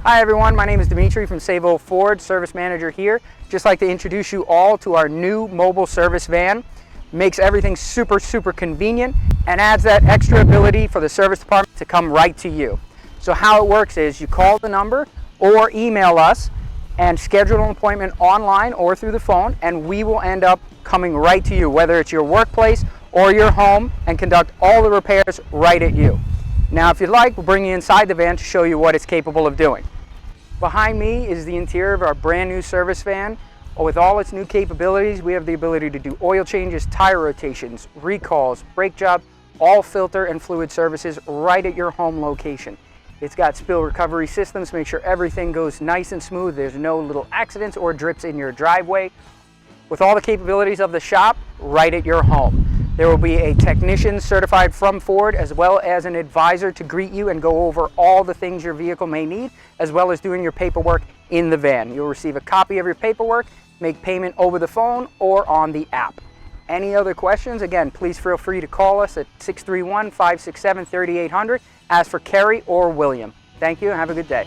Hi everyone, my name is Dimitri from Sayville Ford, Service Manager here. Just like to introduce you all to our new mobile service van. Makes everything super convenient and adds that extra ability for the service department to come right to you. So how it works is you call the number or email us and schedule an appointment online or through the phone, and we will end up coming right to you, whether it's your workplace or your home, and conduct all the repairs right at you. Now if you'd like, we'll bring you inside the van to show you what it's capable of doing. Behind me is the interior of our brand new service van. With all its new capabilities, we have the ability to do oil changes, tire rotations, recalls, brake job, all filter and fluid services right at your home location. It's got spill recovery systems to make sure everything goes nice and smooth. There's no little accidents or drips in your driveway. With all the capabilities of the shop right at your home. There will be a technician certified from Ford, as well as an advisor to greet you and go over all the things your vehicle may need, as well as doing your paperwork in the van. You'll receive a copy of your paperwork, make payment over the phone or on the app. Any other questions? Again, please feel free to call us at 631-567-3800. Ask for Kerry or William. Thank you and have a good day.